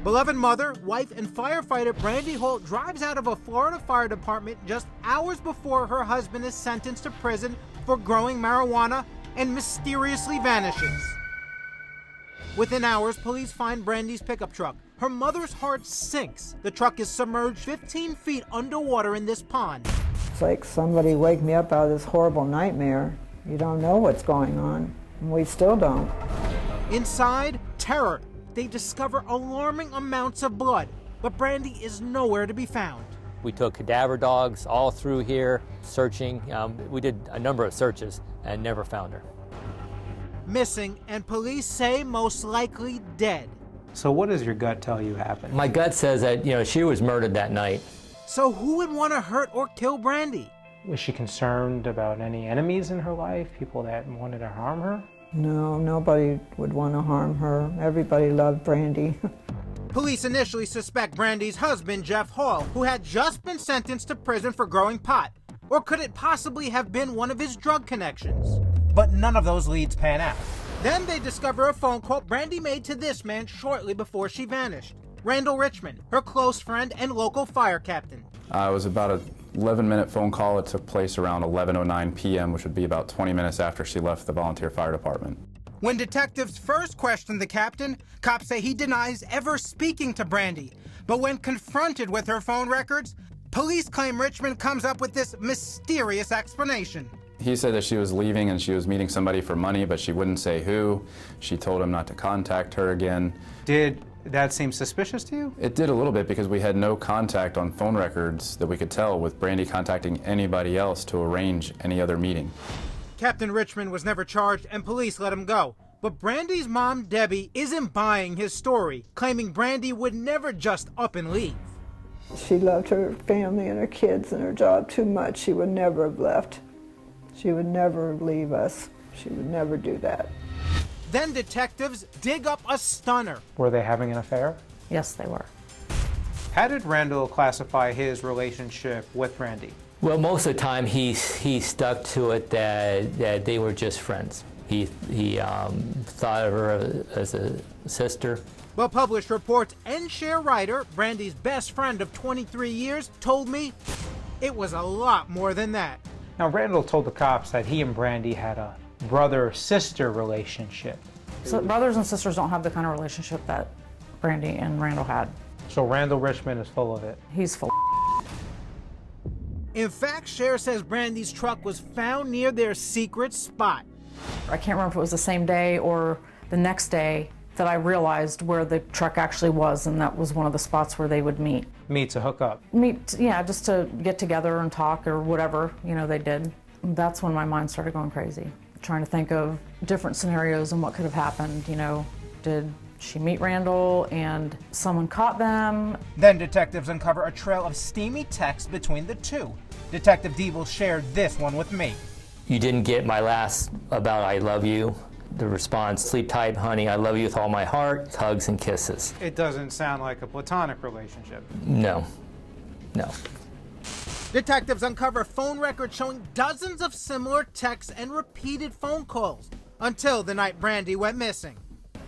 Beloved mother, wife, and firefighter Brandy Holt drives out of a Florida fire department just hours before her husband is sentenced to prison for growing marijuana and mysteriously vanishes. Within hours, police find Brandy's pickup truck. Her mother's heart sinks. The truck is submerged 15 feet underwater in this pond. It's like somebody wake me up out of this horrible nightmare. You don't know what's going on, and we still don't. Inside, terror. They discover alarming amounts of blood, but Brandy is nowhere to be found. We took cadaver dogs all through here, searching. We did a number of searches and never found her. Missing, and police say most likely dead. So what does your gut tell you happened? My gut says that, she was murdered that night. So who would want to hurt or kill Brandy? Was she concerned about any enemies in her life, people that wanted to harm her? No, nobody would want to harm her. Everybody loved Brandy. Police initially suspect Brandy's husband, Jeff Hall, who had just been sentenced to prison for growing pot. Or could it possibly have been one of his drug connections? But none of those leads pan out. Then they discover a phone call Brandy made to this man shortly before she vanished. Randall Richmond, her close friend and local fire captain. It was about a 11-minute phone call. It took place around 11:09 p.m., which would be about 20 minutes after she left the volunteer fire department. When detectives first questioned the captain, cops say he denies ever speaking to Brandy. But when confronted with her phone records, police claim Richmond comes up with this mysterious explanation. He said that she was leaving and she was meeting somebody for money, but she wouldn't say who. She told him not to contact her again. Did that seem suspicious to you? It did a little bit because we had no contact on phone records that we could tell with Brandy contacting anybody else to arrange any other meeting. Captain Richmond was never charged and police let him go. But Brandy's mom, Debbie, isn't buying his story, claiming Brandy would never just up and leave. She loved her family and her kids and her job too much. She would never have left. She would never leave us. She would never do that. Then detectives dig up a stunner. Were they having an affair? Yes, they were. How did Randall classify his relationship with Brandy? Well, most of the time he stuck to it that they were just friends. He thought of her as a sister. But published reports and Cher Ryder, Brandy's best friend of 23 years, told me it was a lot more than that. Now, Randall told the cops that he and Brandy had a brother-sister relationship. So brothers and sisters don't have the kind of relationship that Brandy and Randall had. So Randall Richmond is full of it. He's full. In fact, Cher says Brandy's truck was found near their secret spot. I can't remember if it was the same day or the next day that I realized where the truck actually was, and that was one of the spots where they would meet. Meet to hook up. Meet, yeah, just to get together and talk or whatever, they did. That's when my mind started going crazy, trying to think of different scenarios and what could have happened. Did she meet Randall and someone caught them? Then detectives uncover a trail of steamy text between the two. Detective Diebel shared this one with me. You didn't get my last about I love you. The response, sleep tight, honey, I love you with all my heart, hugs and kisses. It doesn't sound like a platonic relationship. No. Detectives uncover phone records showing dozens of similar texts and repeated phone calls until the night Brandy went missing.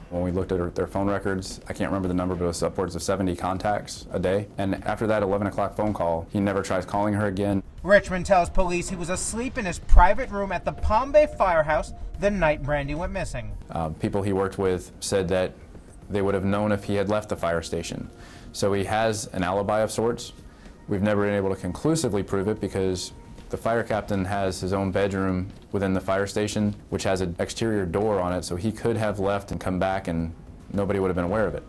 When we looked at their phone records, I can't remember the number, but it was upwards of 70 contacts a day. And after that 11 o'clock phone call, he never tries calling her again. Richmond tells police he was asleep in his private room at the Palm Bay firehouse the night Brandy went missing. People he worked with said that they would have known if he had left the fire station. So he has an alibi of sorts. We've never been able to conclusively prove it because the fire captain has his own bedroom within the fire station, which has an exterior door on it, so he could have left and come back and nobody would have been aware of it.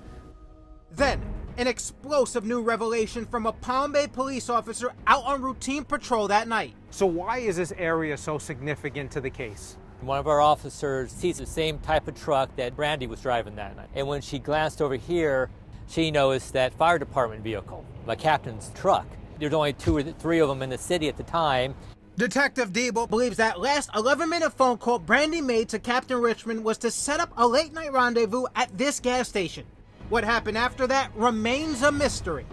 Then, an explosive new revelation from a Palm Bay police officer out on routine patrol that night. So why is this area so significant to the case? One of our officers sees the same type of truck that Brandy was driving that night. And when she glanced over here, she noticed that fire department vehicle, the captain's truck. There's only 2 or 3 of them in the city at the time. Detective Diebel believes that last 11-minute phone call Brandy made to Captain Richmond was to set up a late-night rendezvous at this gas station. What happened after that remains a mystery.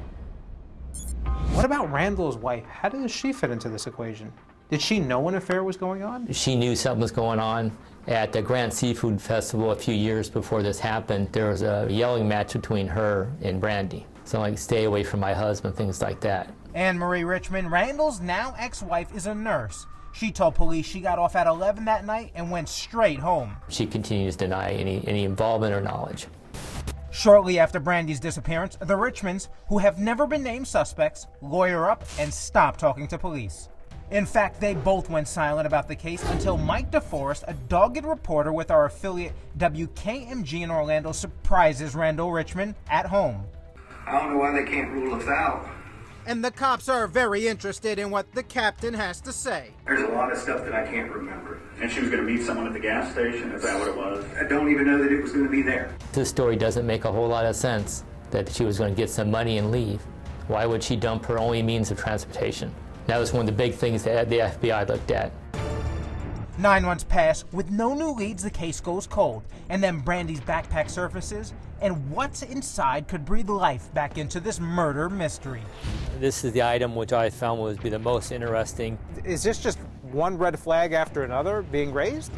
What about Randall's wife? How does she fit into this equation? Did she know an affair was going on? She knew something was going on. At the Grand Seafood Festival a few years before this happened, there was a yelling match between her and Brandy. So like, stay away from my husband, things like that. Anne Marie Richmond, Randall's now ex-wife, is a nurse. She told police she got off at 11 that night and went straight home. She continues to deny any involvement or knowledge. Shortly after Brandy's disappearance, the Richmonds, who have never been named suspects, lawyer up and stop talking to police. In fact, they both went silent about the case until Mike DeForest, a dogged reporter with our affiliate WKMG in Orlando, surprises Randall Richmond at home. I don't know why they can't rule us out. And the cops are very interested in what the captain has to say. There's a lot of stuff that I can't remember. And she was going to meet someone at the gas station? Is that what it was? I don't even know that it was going to be there. This story doesn't make a whole lot of sense, that she was going to get some money and leave. Why would she dump her only means of transportation? That was one of the big things that the FBI looked at. 9 months pass. With no new leads, the case goes cold. And then Brandy's backpack surfaces, and what's inside could breathe life back into this murder mystery. This is the item which I found would be the most interesting. Is this just one red flag after another being raised?